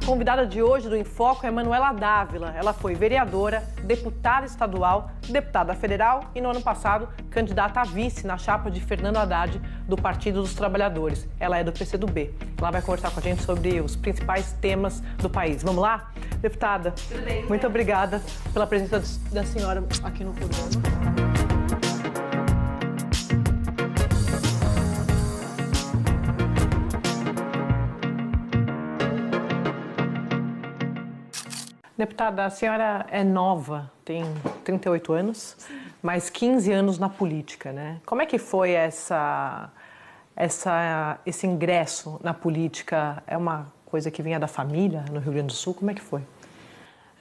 convidada de hoje do Em Foco é Manuela Dávila. Ela foi vereadora, deputada estadual, deputada federal e, no ano passado, candidata a vice na chapa de Fernando Haddad, do Partido dos Trabalhadores. Ela é do PCdoB. Ela vai conversar com a gente sobre os principais temas do país. Vamos lá? Deputada, tudo bem, muito obrigada pela presença da senhora aqui no programa. Deputada, a senhora é nova, tem 38 anos, mais 15 anos na política, né? Como é que foi esse ingresso na política? É uma coisa que vinha da família no Rio Grande do Sul? Como é que foi?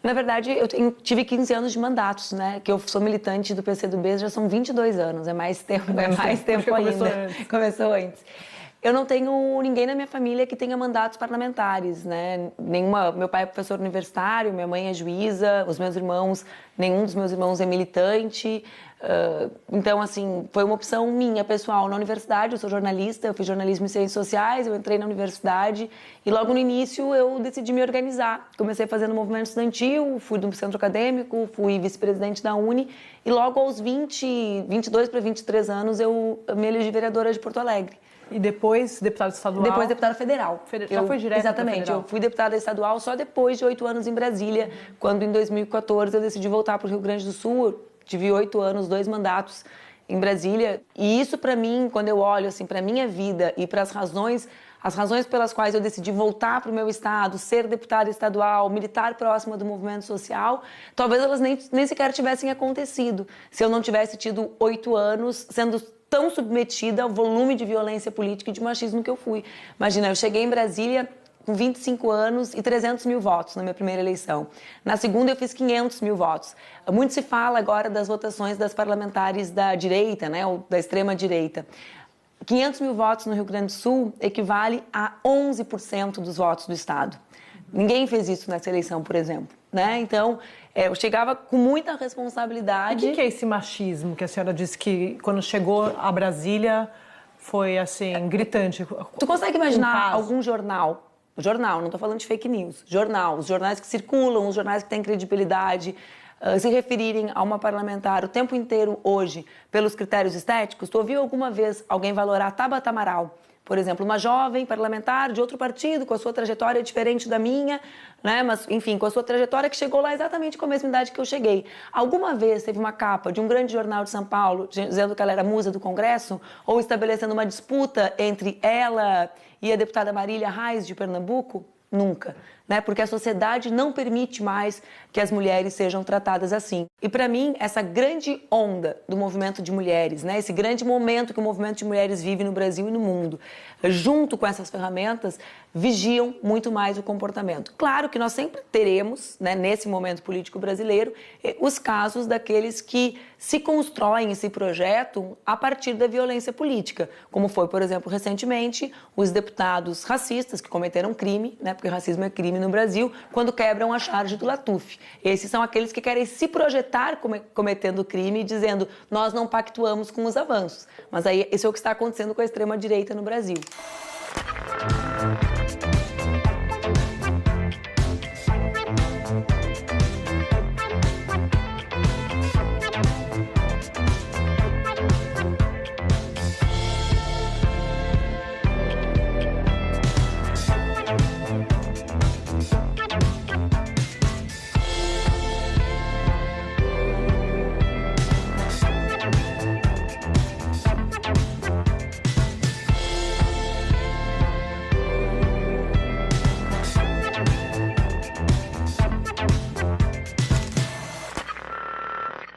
Na verdade, eu tive 15 anos de mandatos, né? Que eu sou militante do PCdoB, já são 22 anos, é mais tempo ainda. Começou antes. Eu não tenho ninguém na minha família que tenha mandatos parlamentares, né? Meu pai é professor universitário, minha mãe é juíza, nenhum dos meus irmãos é militante. Então, assim, foi uma opção minha, pessoal. Na universidade, eu sou jornalista, eu fiz jornalismo e ciências sociais, eu entrei na universidade e logo no início eu decidi me organizar. Comecei fazendo movimento estudantil, fui do centro acadêmico, fui vice-presidente da Uni e logo aos 22 para 23 anos eu me elegi vereadora de Porto Alegre. E depois, deputada estadual? Depois, deputada federal. Já foi direto? Exatamente. Eu fui deputada estadual só depois de 8 anos em Brasília, quando em 2014 eu decidi voltar para o Rio Grande do Sul. Eu tive 8 anos, 2 mandatos em Brasília. E isso, para mim, quando eu olho assim, para a minha vida e para as razões pelas quais eu decidi voltar para o meu estado, ser deputada estadual, militar próxima do movimento social, talvez elas nem sequer tivessem acontecido se eu não tivesse tido 8 anos sendo tão submetida ao volume de violência política e de machismo que eu fui. Imagina, eu cheguei em Brasília com 25 anos e 300 mil votos na minha primeira eleição. Na segunda, eu fiz 500 mil votos. Muito se fala agora das votações das parlamentares da direita, né, ou da extrema-direita. 500 mil votos no Rio Grande do Sul equivale a 11% dos votos do Estado. Ninguém fez isso nessa eleição, por exemplo, né? Então, eu chegava com muita responsabilidade. O que é esse machismo que a senhora disse que, quando chegou a Brasília, foi, assim, gritante? Tu consegue imaginar algum jornal, não estou falando de fake news, os jornais que circulam, os jornais que têm credibilidade, se referirem a uma parlamentar o tempo inteiro hoje pelos critérios estéticos? Tu ouviu alguma vez alguém valorar Tabata Amaral? Por exemplo, uma jovem parlamentar de outro partido, com a sua trajetória diferente da minha, né? Mas, enfim, com a sua trajetória que chegou lá exatamente com a mesma idade que eu cheguei. Alguma vez teve uma capa de um grande jornal de São Paulo dizendo que ela era musa do Congresso? Ou estabelecendo uma disputa entre ela e a deputada Marília Reis, de Pernambuco? Nunca, né? Porque a sociedade não permite mais que as mulheres sejam tratadas assim. E para mim, essa grande onda do movimento de mulheres, né? Esse grande momento que o movimento de mulheres vive no Brasil e no mundo, junto com essas ferramentas, vigiam muito mais o comportamento. Claro que nós sempre teremos, né, nesse momento político brasileiro, os casos daqueles que se constroem e se projetam a partir da violência política, como foi, por exemplo, recentemente, os deputados racistas que cometeram crime, né, porque racismo é crime no Brasil, quando quebram a charge do Latuf. Esses são aqueles que querem se projetar cometendo crime e dizendo: nós não pactuamos com os avanços. Mas aí, isso é o que está acontecendo com a extrema-direita no Brasil.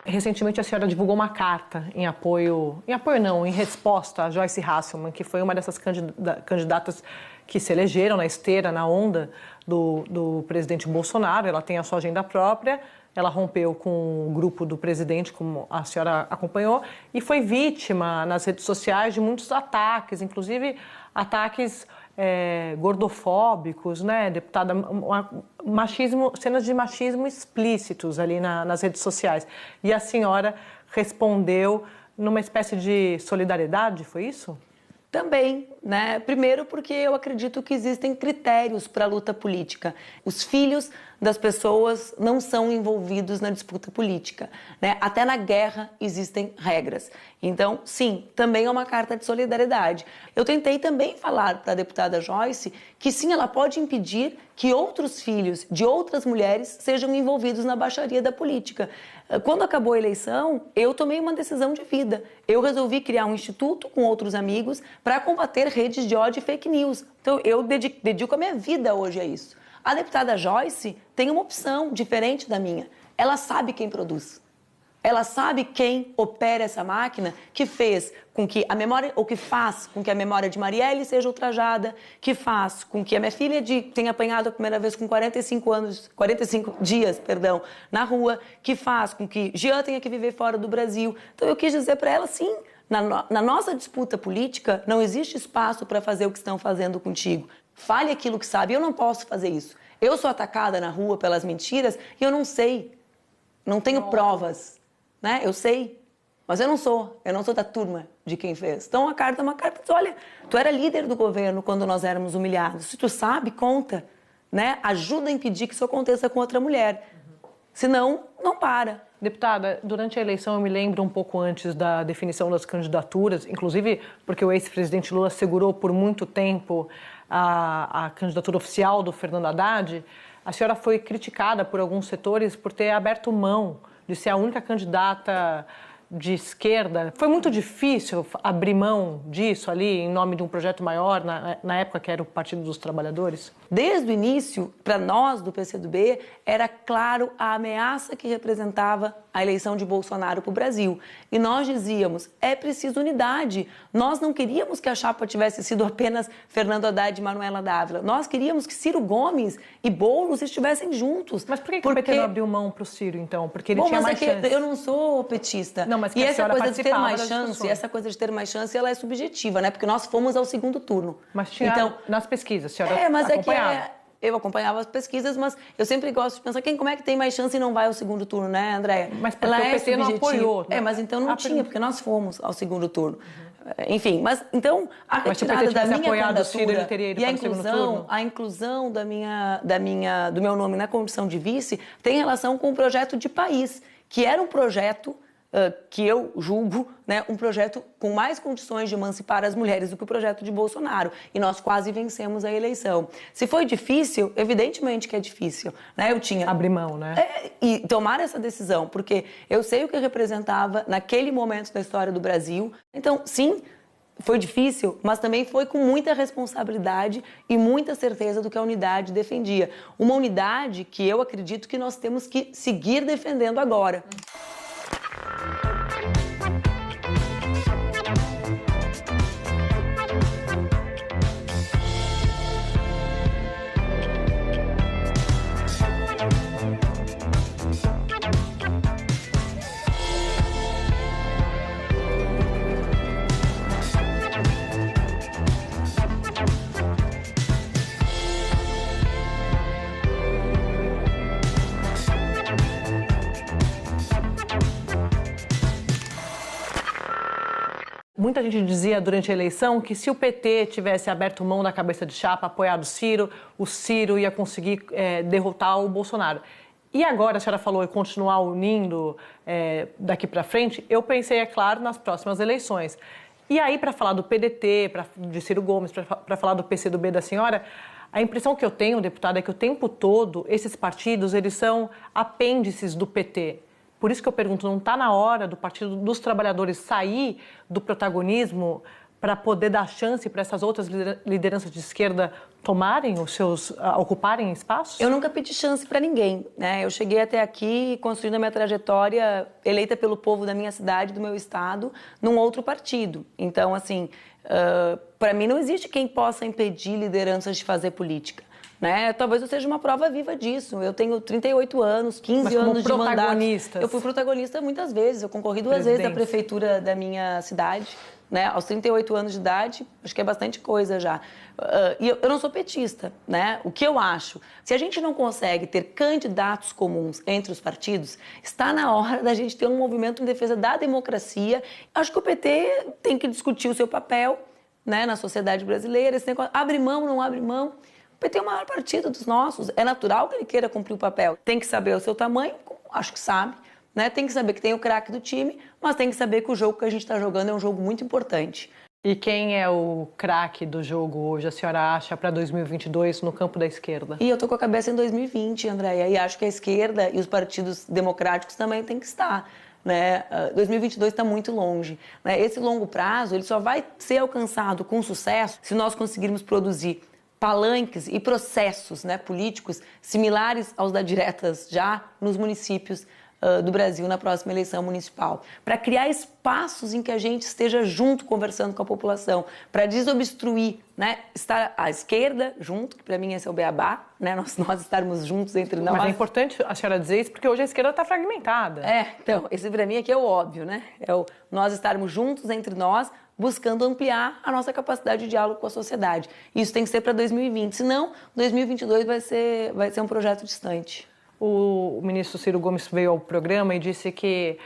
Recentemente a senhora divulgou uma carta em resposta a Joyce Hasselmann, que foi uma dessas candidatas que se elegeram na esteira, na onda do presidente Bolsonaro. Ela tem a sua agenda própria, ela rompeu com o grupo do presidente, como a senhora acompanhou, e foi vítima nas redes sociais de muitos ataques, inclusive ataques gordofóbicos, né, deputada? Cenas de machismo explícitos ali nas redes sociais. E a senhora respondeu numa espécie de solidariedade, foi isso? Também, né? Primeiro porque eu acredito que existem critérios para a luta política. Os filhos das pessoas não são envolvidos na disputa política, né? Até na guerra existem regras. Então, sim, também é uma carta de solidariedade. Eu tentei também falar para a deputada Joyce que sim, ela pode impedir que outros filhos de outras mulheres sejam envolvidos na baixaria da política. Quando acabou a eleição, eu tomei uma decisão de vida. Eu resolvi criar um instituto com outros amigos para combater redes de ódio e fake news. Então, eu dedico a minha vida hoje a isso. A deputada Joyce tem uma opção diferente da minha. Ela sabe quem produz. Ela sabe quem opera essa máquina que fez com que a memória, ou que faz com que a memória de Marielle seja ultrajada, que faz com que a minha filha tenha apanhado a primeira vez com 45 dias, na rua, que faz com que Jean tenha que viver fora do Brasil. Então eu quis dizer para ela, sim, na nossa disputa política não existe espaço para fazer o que estão fazendo contigo. Fale aquilo que sabe. Eu não posso fazer isso. Eu sou atacada na rua pelas mentiras e eu não sei. Não tenho provas. Né? Eu sei, mas eu não sou da turma de quem fez. Então a carta é uma carta, olha, tu era líder do governo quando nós éramos humilhados, se tu sabe, conta, né? Ajuda a impedir que isso aconteça com outra mulher, senão não para. Deputada, durante a eleição eu me lembro um pouco antes da definição das candidaturas, inclusive porque o ex-presidente Lula segurou por muito tempo a candidatura oficial do Fernando Haddad, a senhora foi criticada por alguns setores por ter aberto mão de ser a única candidata de esquerda. Foi muito difícil abrir mão disso ali em nome de um projeto maior, na época que era o Partido dos Trabalhadores? Desde o início, para nós do PCdoB, era claro a ameaça que representava a eleição de Bolsonaro para o Brasil. E nós dizíamos, é preciso unidade. Nós não queríamos que a chapa tivesse sido apenas Fernando Haddad e Manuela Dávila. Nós queríamos que Ciro Gomes e Boulos estivessem juntos. Mas por que o PT não abriu mão para o Ciro, então? Porque ele tinha mais chance. Eu não sou petista. Não, mas e essa coisa de ter mais chance, ela é subjetiva, né? Porque nós fomos ao segundo turno. Mas tinha nas pesquisas, a senhora acompanhava. Eu acompanhava as pesquisas, mas eu sempre gosto de pensar como é que tem mais chance e não vai ao segundo turno, né, Andréia? Mas porque o PT não apoiou. Né? Mas então não tinha, porque nós fomos ao segundo turno. Enfim, mas então a retirada da minha candidatura e a inclusão do meu nome na condição de vice tem relação com o projeto de país, que era um projeto que eu julgo, né, um projeto com mais condições de emancipar as mulheres do que o projeto de Bolsonaro. E nós quase vencemos a eleição. Se foi difícil, evidentemente que é difícil. Né? Eu tinha... Abrir mão, né? E tomar essa decisão, porque eu sei o que representava naquele momento da história do Brasil. Então, sim, foi difícil, mas também foi com muita responsabilidade e muita certeza do que a unidade defendia. Uma unidade que eu acredito que nós temos que seguir defendendo agora. Muita gente dizia durante a eleição que se o PT tivesse aberto mão da cabeça de chapa, apoiado o Ciro ia conseguir derrotar o Bolsonaro. E agora, a senhora falou em continuar unindo daqui para frente, eu pensei, é claro, nas próximas eleições. E aí, para falar do PDT, de Ciro Gomes, para falar do PCdoB da senhora, a impressão que eu tenho, deputada, é que o tempo todo esses partidos eles são apêndices do PT. Por isso que eu pergunto, não está na hora do Partido dos Trabalhadores sair do protagonismo para poder dar chance para essas outras lideranças de esquerda ocuparem espaços? Eu nunca pedi chance para ninguém, né? Eu cheguei até aqui construindo a minha trajetória eleita pelo povo da minha cidade, do meu estado, num outro partido. Então, assim, para mim não existe quem possa impedir lideranças de fazer política. Né? Talvez eu seja uma prova viva disso. Eu tenho 38 anos, 15 anos de mandato. Eu fui protagonista muitas vezes. Eu concorri 2 vezes à prefeitura da minha cidade, né? Aos 38 anos de idade. Acho que é bastante coisa já. E eu não sou petista, né? O que eu acho? Se a gente não consegue ter candidatos comuns entre os partidos, está na hora da gente ter um movimento em defesa da democracia. Acho que o PT tem que discutir o seu papel, né, na sociedade brasileira, esse negócio, abre mão, não abre mão. O PT é o maior partido dos nossos, é natural que ele queira cumprir o papel. Tem que saber o seu tamanho, acho que sabe, né? Tem que saber que tem o craque do time, mas tem que saber que o jogo que a gente está jogando é um jogo muito importante. E quem é o craque do jogo hoje, a senhora acha, para 2022 no campo da esquerda? E eu tô com a cabeça em 2020, Andréia, e acho que a esquerda e os partidos democráticos também têm que estar. Né? 2022 está muito longe. Né? Esse longo prazo ele só vai ser alcançado com sucesso se nós conseguirmos produzir palanques e processos, né, políticos similares aos da diretas já nos municípios do Brasil na próxima eleição municipal, para criar espaços em que a gente esteja junto conversando com a população, para desobstruir, né, estar à esquerda junto, que para mim esse é o beabá, né, nós estarmos juntos entre nós. Mas é importante a senhora dizer isso porque hoje a esquerda está fragmentada. Então, esse para mim aqui é o óbvio, né, nós estarmos juntos entre nós, buscando ampliar a nossa capacidade de diálogo com a sociedade. Isso tem que ser para 2020, senão 2022 vai ser um projeto distante. O ministro Ciro Gomes veio ao programa e disse que,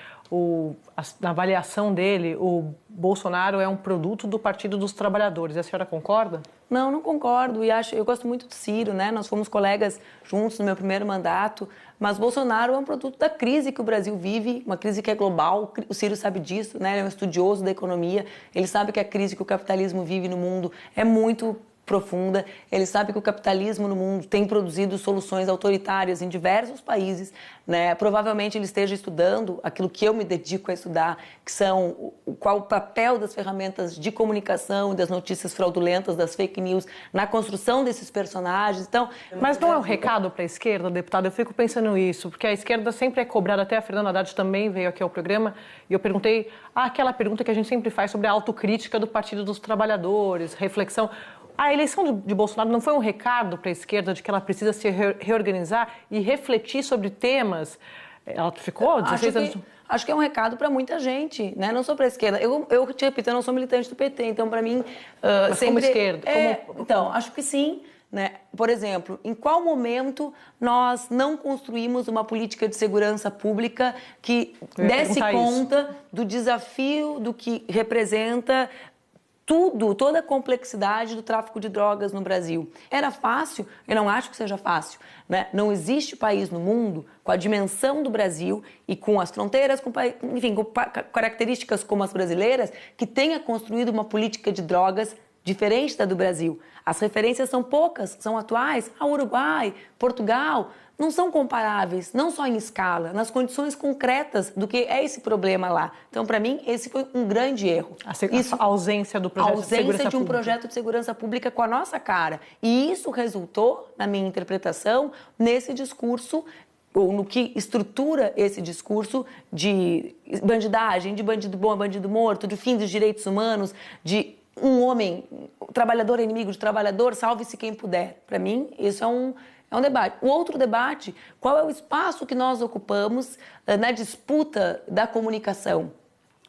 na avaliação dele, o Bolsonaro é um produto do Partido dos Trabalhadores. A senhora concorda? Não concordo. Eu gosto muito do Ciro, né? Nós fomos colegas juntos no meu primeiro mandato, mas Bolsonaro é um produto da crise que o Brasil vive, uma crise que é global. O Ciro sabe disso, né? Ele é um estudioso da economia. Ele sabe que a crise que o capitalismo vive no mundo é muito profunda. Ele sabe que o capitalismo no mundo tem produzido soluções autoritárias em diversos países, né? Provavelmente ele esteja estudando aquilo que eu me dedico a estudar, que são qual o papel das ferramentas de comunicação, das notícias fraudulentas, das fake news, na construção desses personagens. Então, mas não é um recado para a esquerda, deputada? Eu fico pensando isso, porque a esquerda sempre é cobrada, até a Fernanda Haddad também veio aqui ao programa, e eu perguntei aquela pergunta que a gente sempre faz sobre a autocrítica do Partido dos Trabalhadores, reflexão. A eleição de Bolsonaro não foi um recado para a esquerda de que ela precisa se reorganizar e refletir sobre temas? Ela ficou 16 anos... Acho que é um recado para muita gente, né? Não só para a esquerda. Eu te repito, eu não sou militante do PT, então para mim... Mas sempre... como esquerda? Então, acho que sim. Né? Por exemplo, em qual momento nós não construímos uma política de segurança pública que desse conta do desafio do que representa... toda a complexidade do tráfico de drogas no Brasil. Era fácil? Eu não acho que seja fácil. Né? Não existe país no mundo com a dimensão do Brasil e com as fronteiras, com características como as brasileiras, que tenha construído uma política de drogas diferente da do Brasil. As referências são poucas, são atuais. Uruguai, Portugal... não são comparáveis, não só em escala, nas condições concretas do que é esse problema lá. Então, para mim, esse foi um grande erro. A ausência do projeto de segurança pública. A ausência de um projeto de segurança pública com a nossa cara. E isso resultou, na minha interpretação, nesse discurso, ou no que estrutura esse discurso de bandidagem, de bandido bom a bandido morto, de fim dos direitos humanos, de um homem, trabalhador é inimigo de trabalhador, salve-se quem puder. Para mim, isso é um debate. O outro debate, qual é o espaço que nós ocupamos na disputa da comunicação?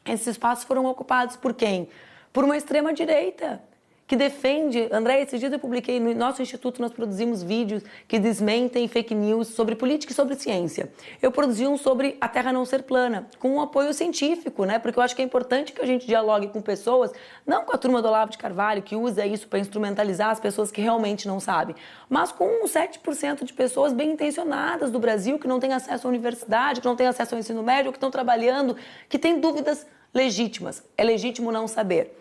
Esses espaços foram ocupados por quem? Por uma extrema-direita que defende... André, esses dias eu publiquei no nosso instituto, nós produzimos vídeos que desmentem fake news sobre política e sobre ciência. Eu produzi um sobre a Terra não ser plana, com um apoio científico, né? Porque eu acho que é importante que a gente dialogue com pessoas, não com a turma do Olavo de Carvalho, que usa isso para instrumentalizar as pessoas que realmente não sabem, mas com uns 7% de pessoas bem intencionadas do Brasil, que não têm acesso à universidade, que não têm acesso ao ensino médio, que estão trabalhando, que têm dúvidas legítimas. É legítimo não saber.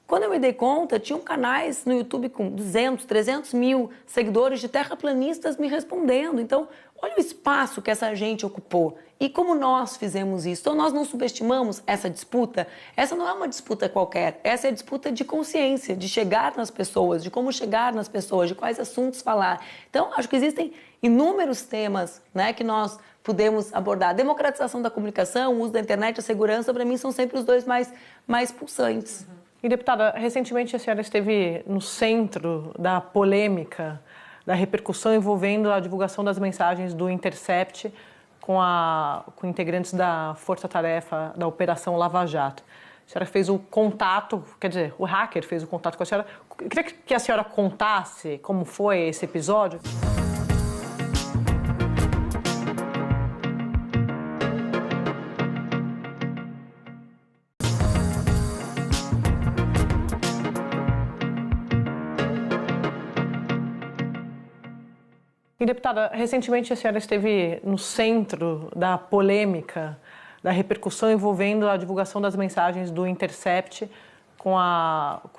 Quando eu me dei conta, tinham canais no YouTube com 200, 300 mil seguidores de terraplanistas me respondendo. Então, olha o espaço que essa gente ocupou e como nós fizemos isso. Então, nós não subestimamos essa disputa. Essa não é uma disputa qualquer. Essa é a disputa de consciência, de chegar nas pessoas, de como chegar nas pessoas, de quais assuntos falar. Então, acho que existem inúmeros temas, né, que nós podemos abordar. A democratização da comunicação, o uso da internet, a segurança, para mim, são sempre os dois mais pulsantes. E, deputada, recentemente a senhora esteve no centro da polêmica, da repercussão envolvendo a divulgação das mensagens do Intercept com integrantes da Força-Tarefa da Operação Lava Jato. A senhora fez o contato, quer dizer, o hacker fez o contato com a senhora. Eu queria que a senhora contasse como foi esse episódio. E, deputada, recentemente a senhora esteve no centro da polêmica, da repercussão envolvendo a divulgação das mensagens do Intercept com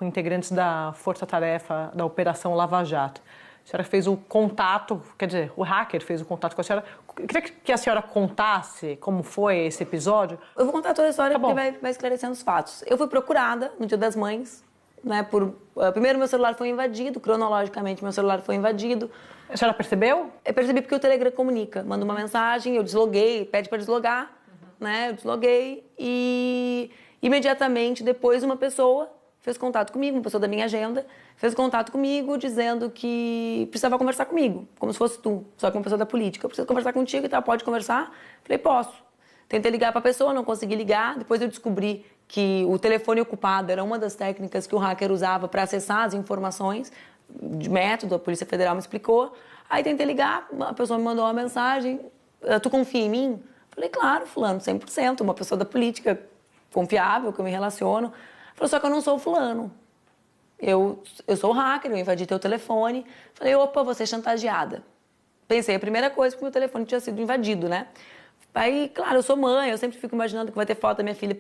integrantes da Força Tarefa da Operação Lava Jato. A senhora fez o contato, quer dizer, o hacker fez o contato com a senhora. Eu queria que a senhora contasse como foi esse episódio. Eu vou contar toda a história porque vai esclarecendo os fatos. Eu fui procurada no Dia das Mães, né, primeiro meu celular foi invadido, cronologicamente meu celular foi invadido. A senhora percebeu? Eu percebi porque o Telegram comunica, manda uma mensagem, eu desloguei, pede para deslogar, né, eu desloguei e imediatamente depois uma pessoa fez contato comigo, uma pessoa da minha agenda, fez contato comigo dizendo que precisava conversar comigo, como se fosse tu, só que uma pessoa da política. Eu preciso conversar contigo e tal, pode conversar? Falei, posso. Tentei ligar para a pessoa, não consegui ligar, depois eu descobri que o telefone ocupado era uma das técnicas que o hacker usava para acessar as informações, de método, a Polícia Federal me explicou. Aí tentei ligar, a pessoa me mandou uma mensagem, tu confia em mim? Falei, claro, fulano, 100%, uma pessoa da política confiável, que eu me relaciono. Falei, só que eu não sou fulano. Eu sou hacker, eu invadi teu telefone. Falei, opa, vou ser chantageada. Pensei, a primeira coisa, porque meu telefone tinha sido invadido, né? Aí, claro, eu sou mãe, eu sempre fico imaginando que vai ter foto da minha filha,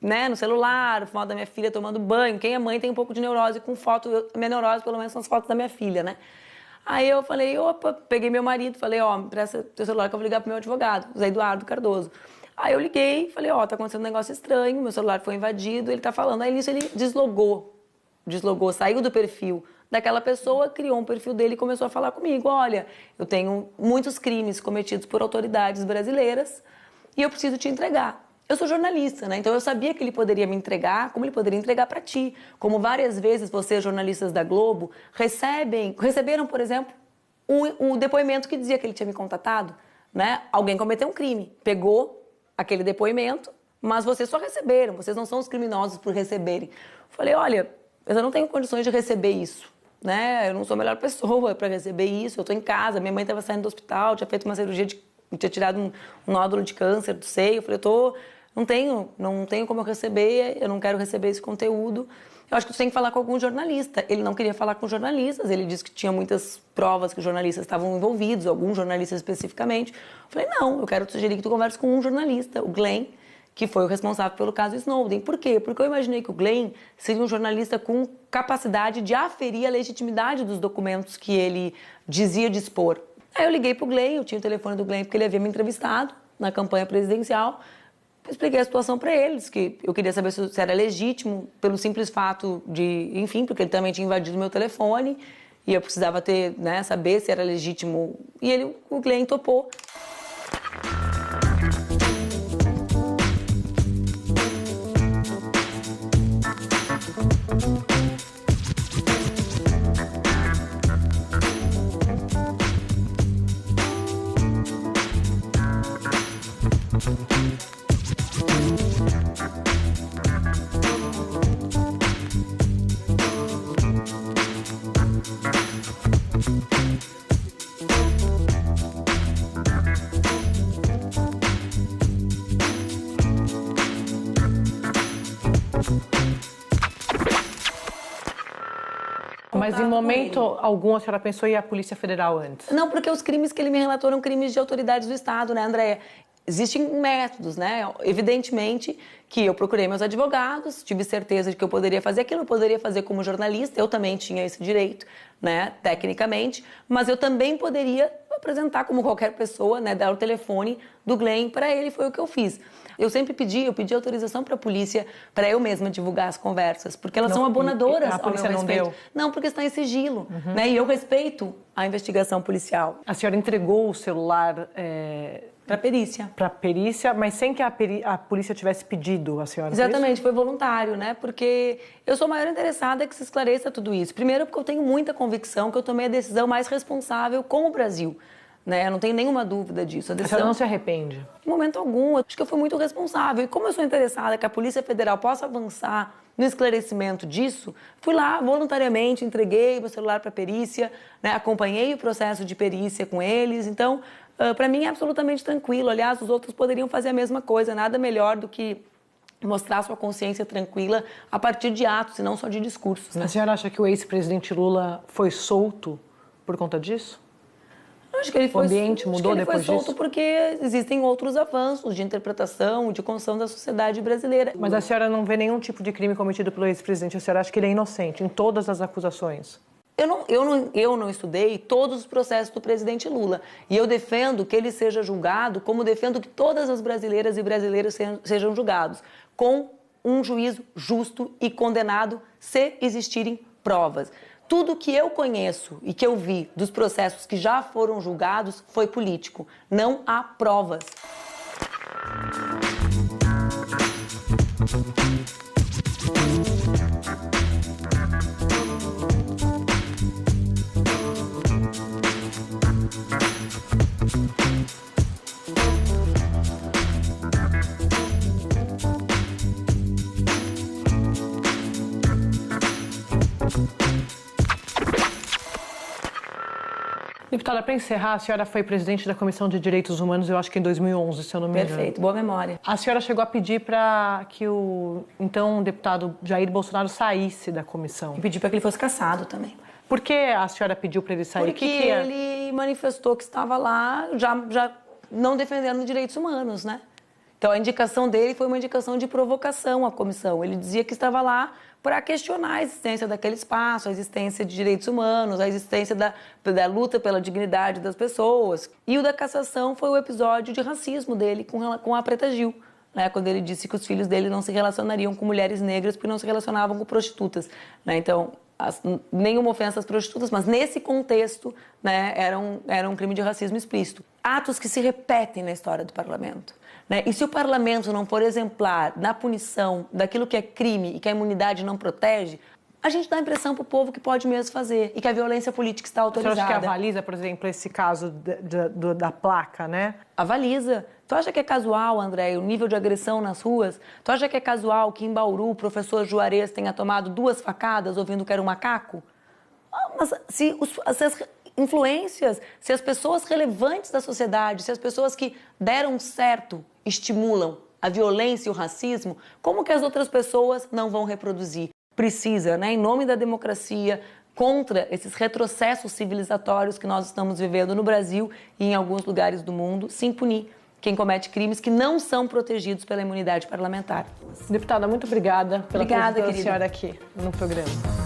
né, no celular, foto da minha filha tomando banho. Quem é mãe tem um pouco de neurose com foto. A minha neurose, pelo menos, são as fotos da minha filha, né? Aí eu falei, opa, peguei meu marido, falei, ó, me presta teu celular que eu vou ligar pro meu advogado, Zé Eduardo Cardoso. Aí eu liguei, falei, ó, tá acontecendo um negócio estranho, meu celular foi invadido, ele tá falando. Aí nisso ele deslogou, saiu do perfil daquela pessoa, criou um perfil dele e começou a falar comigo. Olha, eu tenho muitos crimes cometidos por autoridades brasileiras e eu preciso te entregar. Eu sou jornalista, né? Então eu sabia que ele poderia me entregar, como ele poderia entregar para ti. Como várias vezes vocês, jornalistas da Globo, receberam, por exemplo, o depoimento que dizia que ele tinha me contatado, né? Alguém cometeu um crime, pegou aquele depoimento, mas vocês só receberam, vocês não são os criminosos por receberem. Falei, olha, eu não tenho condições de receber isso, né? Eu não sou a melhor pessoa para receber isso, eu estou em casa, minha mãe estava saindo do hospital, tinha feito uma cirurgia, tinha tirado um nódulo de câncer do seio, eu falei, não tenho como eu receber, eu não quero receber esse conteúdo. Eu acho que tu tem que falar com algum jornalista. Ele não queria falar com jornalistas, ele disse que tinha muitas provas que os jornalistas estavam envolvidos, alguns jornalistas especificamente. Eu falei, não, eu quero te sugerir que tu converse com um jornalista, o Glenn, que foi o responsável pelo caso Snowden. Por quê? Porque eu imaginei que o Glenn seria um jornalista com capacidade de aferir a legitimidade dos documentos que ele dizia dispor. Aí eu liguei pro Glenn, eu tinha o telefone do Glenn porque ele havia me entrevistado na campanha presidencial. Expliquei a situação para eles, que eu queria saber se era legítimo, pelo simples fato de, enfim, porque ele também tinha invadido meu telefone e eu precisava ter, né, saber se era legítimo. E o Glenn topou. Mas em momento algum a senhora pensou em ir à Polícia Federal antes? Não, porque os crimes que ele me relatou eram crimes de autoridades do Estado, né, Andréia? Existem métodos, né? Evidentemente que eu procurei meus advogados, tive certeza de que eu poderia fazer aquilo, eu poderia fazer como jornalista, eu também tinha esse direito, né, tecnicamente, mas eu também poderia apresentar como qualquer pessoa, né, dar o telefone do Glenn para ele, foi o que eu fiz. Eu sempre pedi autorização para a polícia, para eu mesma divulgar as conversas, porque elas são abonadoras a polícia ao meu respeito. não deu? Não, porque está em sigilo, né? E eu respeito a investigação policial. A senhora entregou o celular para perícia. Para perícia, mas sem que a polícia tivesse pedido a senhora? Exatamente, foi voluntário, né? Porque eu sou a maior interessada que se esclareça tudo isso. Primeiro, porque eu tenho muita convicção que eu tomei a decisão mais responsável com o Brasil. Né? Eu não tenho nenhuma dúvida disso. A senhora não se arrepende? Em momento algum. Acho que eu fui muito responsável. E como eu sou interessada que a Polícia Federal possa avançar no esclarecimento disso, fui lá voluntariamente, entreguei meu celular para a perícia, né? Acompanhei o processo de perícia com eles. Então, para mim é absolutamente tranquilo. Aliás, os outros poderiam fazer a mesma coisa. Nada melhor do que mostrar sua consciência tranquila a partir de atos e não só de discursos. Né? A senhora acha que o ex-presidente Lula foi solto por conta disso? Eu acho que ele foi, o ambiente mudou depois disso? Ele foi solto porque existem outros avanços de interpretação, de construção da sociedade brasileira. Mas a senhora não vê nenhum tipo de crime cometido pelo ex-presidente? A senhora acha que ele é inocente em todas as acusações? Eu não estudei todos os processos do presidente Lula. E eu defendo que ele seja julgado como defendo que todas as brasileiras e brasileiros sejam julgados, com um juízo justo e condenado se existirem provas. Tudo que eu conheço e que eu vi dos processos que já foram julgados foi político. Não há provas. Deputada, para encerrar, a senhora foi presidente da Comissão de Direitos Humanos, eu acho que em 2011, se eu não me engano. Perfeito, boa memória. A senhora chegou a pedir para que o então deputado Jair Bolsonaro saísse da comissão. E pedi para que ele fosse cassado também. Por que a senhora pediu para ele sair? Porque ele manifestou que estava lá já não defendendo direitos humanos, né? Então, a indicação dele foi uma indicação de provocação à comissão. Ele dizia que estava lá para questionar a existência daquele espaço, a existência de direitos humanos, a existência da luta pela dignidade das pessoas. E o da cassação foi o episódio de racismo dele com a Preta Gil, né? Quando ele disse que os filhos dele não se relacionariam com mulheres negras porque não se relacionavam com prostitutas, né? Então, nenhuma ofensa às prostitutas, mas nesse contexto, né, era um crime de racismo explícito. Atos que se repetem na história do parlamento, né? E se o parlamento não for exemplar na punição daquilo que é crime e que a imunidade não protege, a gente dá a impressão para o povo que pode mesmo fazer e que a violência política está autorizada. Você acha que avaliza, por exemplo, esse caso da placa, né? Avaliza. Tu acha que é casual, André, o nível de agressão nas ruas? Tu acha que é casual que em Bauru o professor Juarez tenha tomado 2 facadas ouvindo que era um macaco? Mas se as influências, se as pessoas relevantes da sociedade, se as pessoas que deram certo estimulam a violência e o racismo, como que as outras pessoas não vão reproduzir? Precisa, né, em nome da democracia, contra esses retrocessos civilizatórios que nós estamos vivendo no Brasil e em alguns lugares do mundo, se punir quem comete crimes que não são protegidos pela imunidade parlamentar. Deputada, muito obrigada pela presença da senhora aqui no programa.